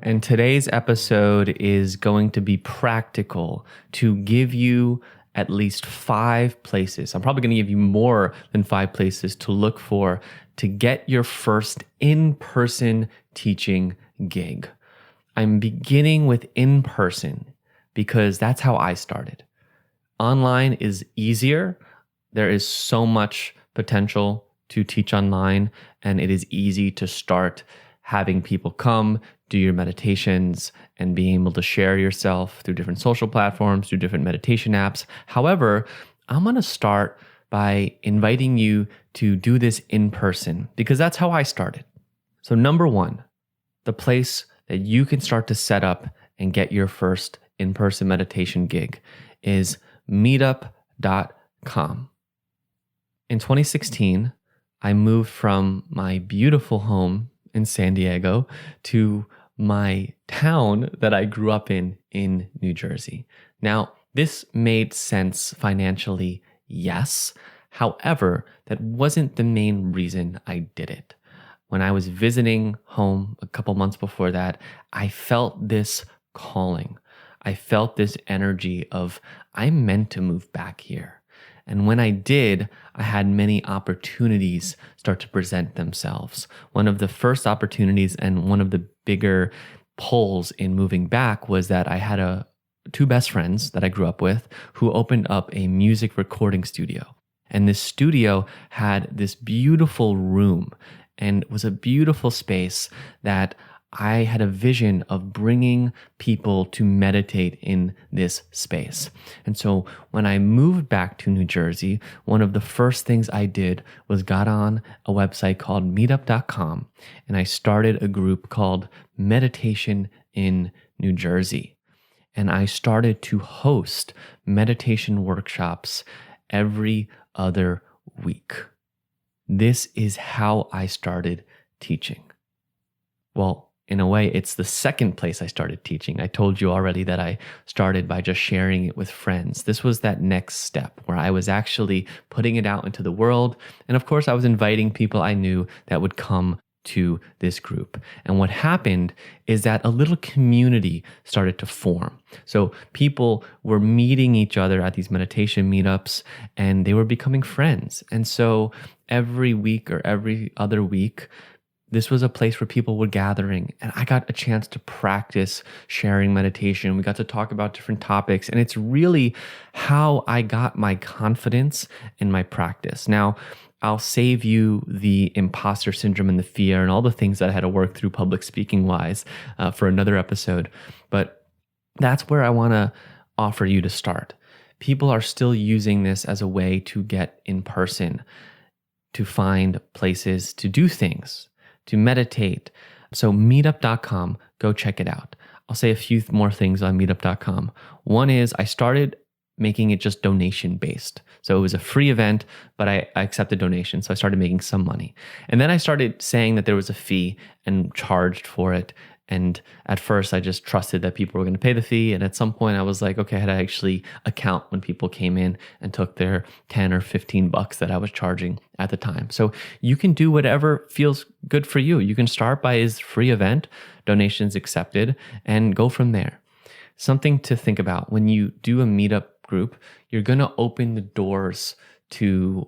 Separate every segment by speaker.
Speaker 1: And today's episode is going to be practical to give you at least 5 places. I'm probably going to give you more than 5 places to look for to get your first in-person teaching gig. I'm beginning with in-person because that's how I started. Online is easier. There is so much potential to teach online, and it is easy to start having people come, do your meditations, and being able to share yourself through different social platforms, through different meditation apps. However, I'm going to start by inviting you to do this in person because that's how I started. So number 1, the place that you can start to set up and get your first in-person meditation gig is meetup.com. In 2016, I moved from my beautiful home in San Diego to my town that I grew up in New Jersey. Now, this made sense financially, yes. However, that wasn't the main reason I did it. When I was visiting home a couple months before that, I felt this calling. I felt this energy of, I'm meant to move back here. And when I did, I had many opportunities start to present themselves. One of the first opportunities and one of the bigger pulls in moving back was that I had 2 best friends that I grew up with who opened up a music recording studio. And this studio had this beautiful room and was a beautiful space that I had a vision of bringing people to meditate in this space. And so when I moved back to New Jersey, one of the first things I did was got on a website called meetup.com, and I started a group called Meditation in New Jersey. And I started to host meditation workshops every other week. This is how I started teaching. Well, in a way, it's the second place I started teaching. I told you already that I started by just sharing it with friends. This was that next step where I was actually putting it out into the world. And of course, I was inviting people I knew that would come to this group. And what happened is that a little community started to form. So people were meeting each other at these meditation meetups and they were becoming friends. And so every week or every other week, this was a place where people were gathering, and I got a chance to practice sharing meditation. We got to talk about different topics, and it's really how I got my confidence in my practice. Now, I'll save you the imposter syndrome and the fear and all the things that I had to work through public speaking wise for another episode, but that's where I want to offer you to start. People are still using this as a way to get in person, to find places to do things, to meditate. So meetup.com, go check it out. I'll say a few more things on meetup.com. One is I started making it just donation based. So it was a free event, but I accepted donations. So I started making some money. And then I started saying that there was a fee and charged for it. And at first I just trusted that people were going to pay the fee. And at some point I was like, okay, I had to actually account when people came in and took their 10 or 15 bucks that I was charging at the time. So you can do whatever feels good for you. You can start by his free event, donations accepted, and go from there. Something to think about when you do a meetup group, you're going to open the doors to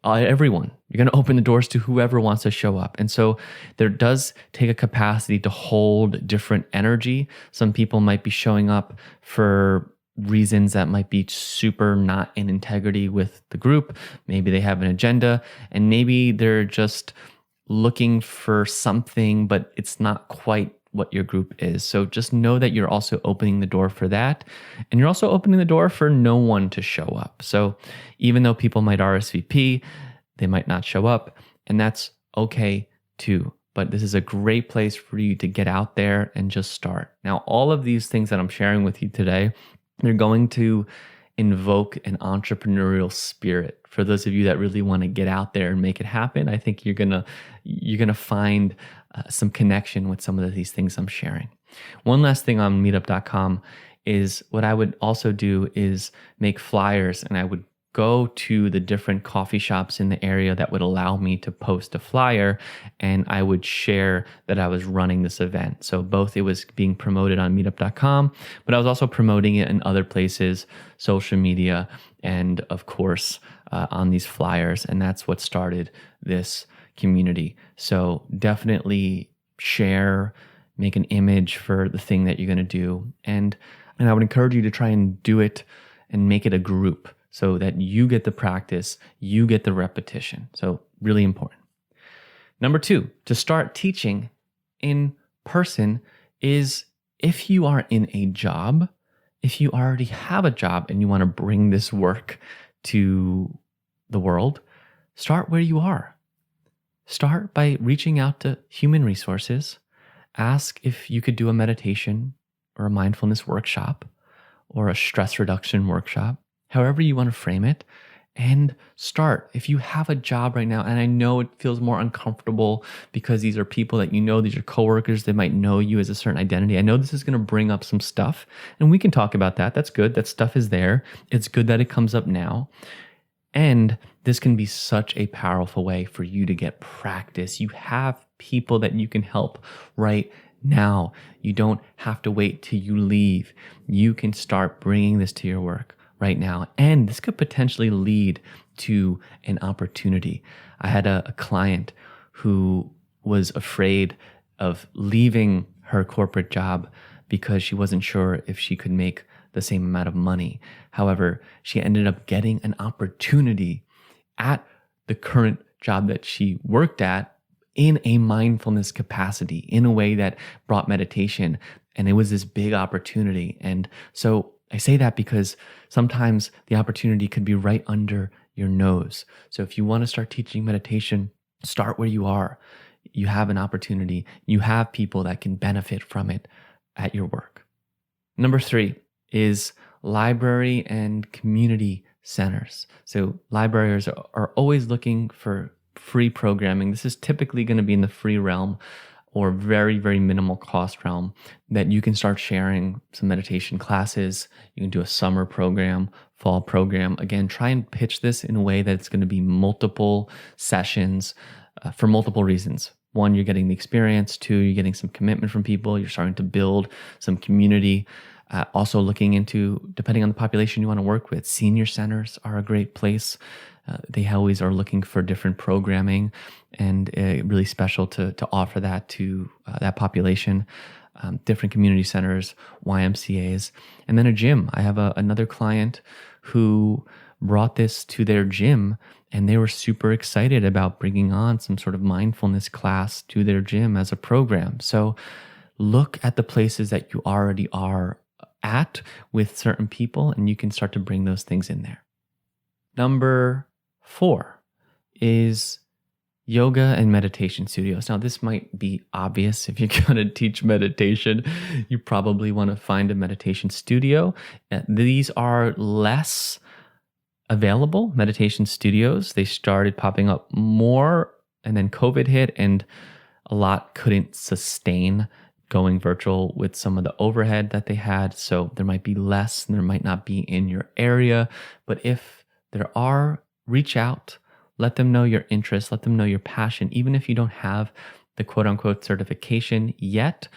Speaker 1: everyone. You're going to open the doors to whoever wants to show up. And so there does take a capacity to hold different energy. Some people might be showing up for reasons that might be super not in integrity with the group. Maybe they have an agenda, and maybe they're just looking for something, but it's not quite what your group is. So just know that you're also opening the door for that. And you're also opening the door for no one to show up. So even though people might RSVP, they might not show up, and that's okay too. But this is a great place for you to get out there and just start. Now, all of these things that I'm sharing with you today, they're going to invoke an entrepreneurial spirit. For those of you that really want to get out there and make it happen, I think you're gonna find some connection with some of these things I'm sharing. One last thing on meetup.com is what I would also do is make flyers, and I would go to the different coffee shops in the area that would allow me to post a flyer, and I would share that I was running this event. So both it was being promoted on meetup.com, but I was also promoting it in other places, social media, and of course on these flyers. And that's what started this community. So definitely share, make an image for the thing that you're going to do. And I would encourage you to try and do it and make it a group so that you get the practice, you get the repetition. So really important. Number 2, to start teaching in person is if you are in a job, if you already have a job and you want to bring this work to the world, start where you are. Start by reaching out to human resources. Ask if you could do a meditation or a mindfulness workshop or a stress reduction workshop, however you want to frame it, and start. If you have a job right now, and I know it feels more uncomfortable because these are people that you know, these are coworkers, they might know you as a certain identity. I know this is going to bring up some stuff, and we can talk about that. That's good. That stuff is there. It's good that it comes up now. And this can be such a powerful way for you to get practice. You have people that you can help right now. You don't have to wait till you leave. You can start bringing this to your work right now. And this could potentially lead to an opportunity. I had a client who was afraid of leaving her corporate job because she wasn't sure if she could make the same amount of money. However, she ended up getting an opportunity at the current job that she worked at in a mindfulness capacity, in a way that brought meditation. And it was this big opportunity. And so I say that because sometimes the opportunity could be right under your nose. So if you want to start teaching meditation, start where you are. You have an opportunity. You have people that can benefit from it at your work. Number 3 is library and community centers. So libraries are always looking for free programming. This is typically going to be in the free realm or very, very minimal cost realm that you can start sharing some meditation classes. You can do a summer program, fall program. Again, try and pitch this in a way that it's going to be multiple sessions for multiple reasons. 1, you're getting the experience. 2, you're getting some commitment from people. You're starting to build some community. Also looking into, depending on the population you want to work with, senior centers are a great place. They always are looking for different programming and really special to offer that to that population. Different community centers, YMCAs, and then a gym. I have another client who brought this to their gym, and they were super excited about bringing on some sort of mindfulness class to their gym as a program. So look at the places that you already are at with certain people, and you can start to bring those things in there. Number 4 is yoga and meditation studios. Now, this might be obvious. If you're going to teach meditation, you probably want to find a meditation studio. These are less available, meditation studios. They started popping up more, and then COVID hit, and a lot couldn't sustain going virtual with some of the overhead that they had. So there might be less, and there might not be in your area. But if there are, reach out, let them know your interest, let them know your passion. Even if you don't have the quote unquote certification yet,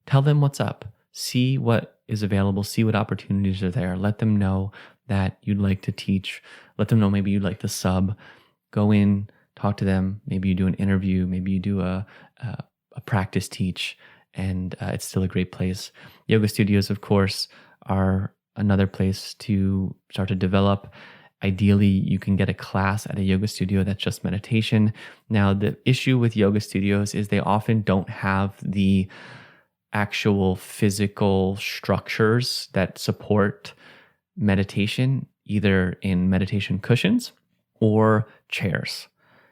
Speaker 1: tell them what's up, see what is available, see what opportunities are there. Let them know that you'd like to teach. Let them know maybe you'd like to sub. Go in, talk to them. Maybe you do an interview. Maybe you do a practice teach. And it's still a great place. Yoga studios, of course, are another place to start to develop. Ideally, you can get a class at a yoga studio that's just meditation. Now, the issue with yoga studios is they often don't have the actual physical structures that support meditation, either in meditation cushions or chairs.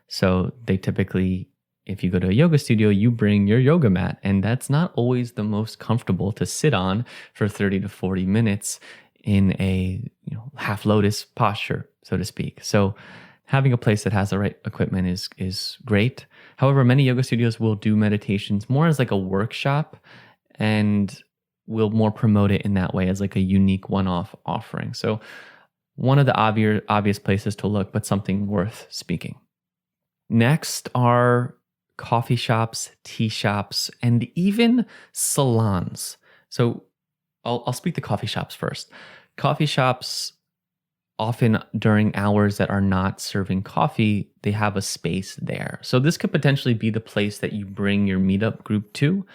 Speaker 1: So they typically, if you go to a yoga studio, you bring your yoga mat, and that's not always the most comfortable to sit on for 30 to 40 minutes in a half lotus posture, so to speak. So having a place that has the right equipment is great. However, many yoga studios will do meditations more as like a workshop and will more promote it in that way as like a unique one-off offering. So one of the obvious places to look, but something worth speaking. Next are coffee shops, tea shops, and even salons. So I'll speak to coffee shops first. Coffee shops, often during hours that are not serving coffee, they have a space there. So this could potentially be the place that you bring your meetup group to.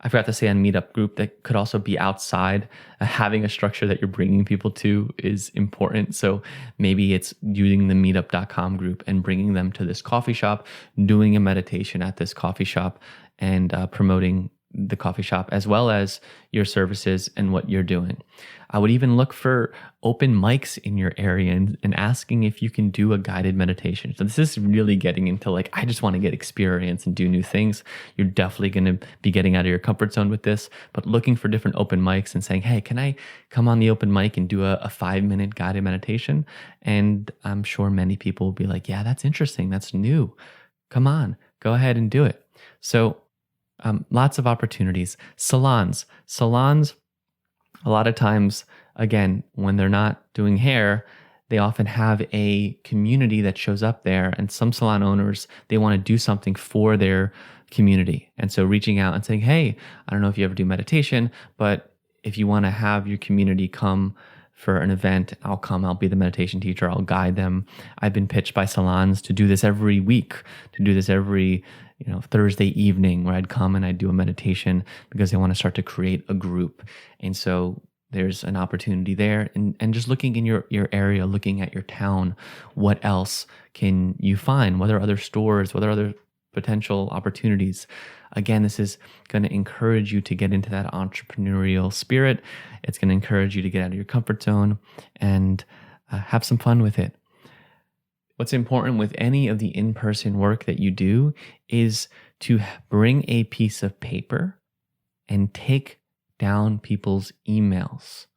Speaker 1: I forgot to say on meetup group, that could also be outside. Having a structure that you're bringing people to is important. So maybe it's using the meetup.com group and bringing them to this coffee shop, doing a meditation at this coffee shop, and promoting the coffee shop as well as your services and what you're doing. I would even look for open mics in your area and asking if you can do a guided meditation. So this is really getting into like, I just want to get experience and do new things. You're definitely going to be getting out of your comfort zone with this, but looking for different open mics and saying, hey, can I come on the open mic and do a 5-minute guided meditation? And I'm sure many people will be like, yeah, that's interesting. That's new. Come on, go ahead and do it. So lots of opportunities. Salons, a lot of times, again, when they're not doing hair, they often have a community that shows up there. And some salon owners, they want to do something for their community. And so reaching out and saying, hey, I don't know if you ever do meditation, but if you want to have your community come for an event, I'll come, I'll be the meditation teacher, I'll guide them. I've been pitched by salons to do this every week, to do this every Thursday evening, where I'd come and I'd do a meditation because they want to start to create a group. And so there's an opportunity there. And just looking in your area, looking at your town, what else can you find? What are other stores? What are other potential opportunities? Again, this is going to encourage you to get into that entrepreneurial spirit. It's going to encourage you to get out of your comfort zone and have some fun with it. What's important with any of the in-person work that you do is to bring a piece of paper and take down people's emails,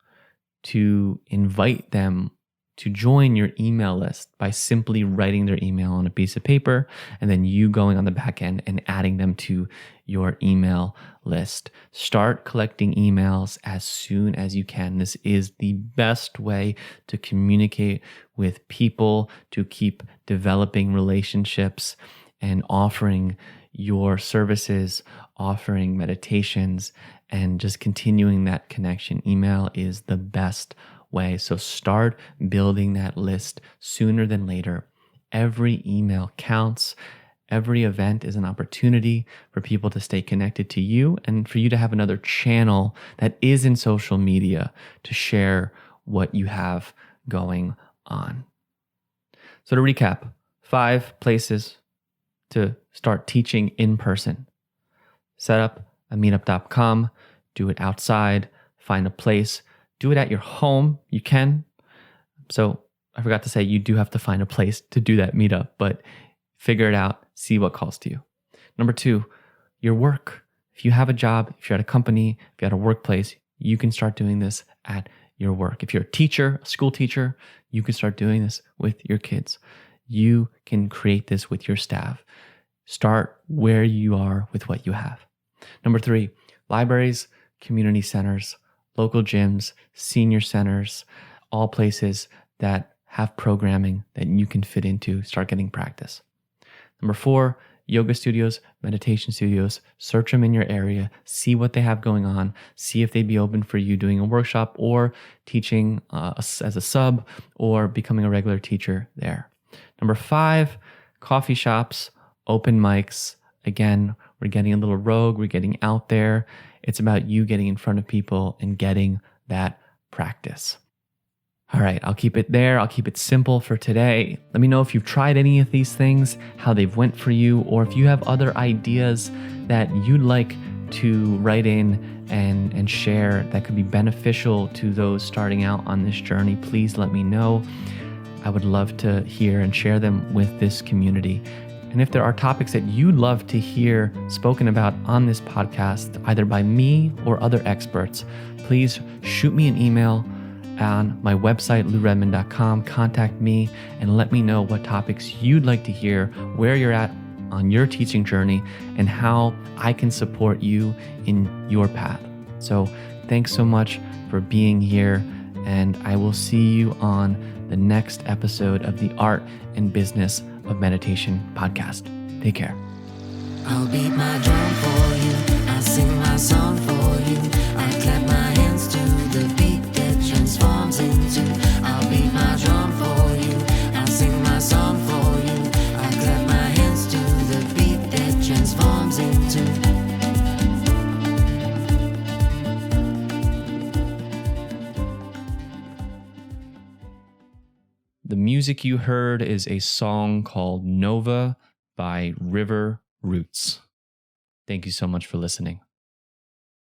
Speaker 1: to invite them to join your email list by simply writing their email on a piece of paper and then you going on the back end and adding them to your email list. Start collecting emails as soon as you can. This is the best way to communicate with people, to keep developing relationships and offering your services, offering meditations, and just continuing that connection. Email is the best way. So start building that list sooner than later. Every email counts. Every event is an opportunity for people to stay connected to you and for you to have another channel that is in social media to share what you have going on. So to recap, 5 places to start teaching in person. Set up a meetup.com, do it outside, find a place. Do it at your home. You can. So I forgot to say, you do have to find a place to do that meetup, but figure it out. See what calls to you. Number 2, your work. If you have a job, if you're at a company, if you're at a workplace, you can start doing this at your work. If you're a teacher, a school teacher, you can start doing this with your kids. You can create this with your staff. Start where you are with what you have. Number 3, libraries, community centers, local gyms, senior centers, all places that have programming that you can fit into, start getting practice. Number 4, yoga studios, meditation studios, search them in your area, see what they have going on, see if they'd be open for you doing a workshop or teaching as a sub or becoming a regular teacher there. Number 5, coffee shops, open mics. Again, we're getting a little rogue, we're getting out there. It's about you getting in front of people and getting that practice. All right, I'll keep it there. I'll keep it simple for today. Let me know if you've tried any of these things, how they've went for you, or if you have other ideas that you'd like to write in and share that could be beneficial to those starting out on this journey. Please let me know. I would love to hear and share them with this community. And if there are topics that you'd love to hear spoken about on this podcast, either by me or other experts, please shoot me an email on my website, louredmond.com. Contact me and let me know what topics you'd like to hear, where you're at on your teaching journey, and how I can support you in your path. So thanks so much for being here, and I will see you on the next episode of the Art and Business of Meditation podcast. Take care.
Speaker 2: I'll beat my drum for you. I'll sing my song for you. I'll clap my hands to the beat that transforms into. I'll beat my drum for you. I'll sing my song for you. I'll clap my hands to the beat that transforms into.
Speaker 1: The music you heard is a song called Nova by River Roots. Thank you so much for listening.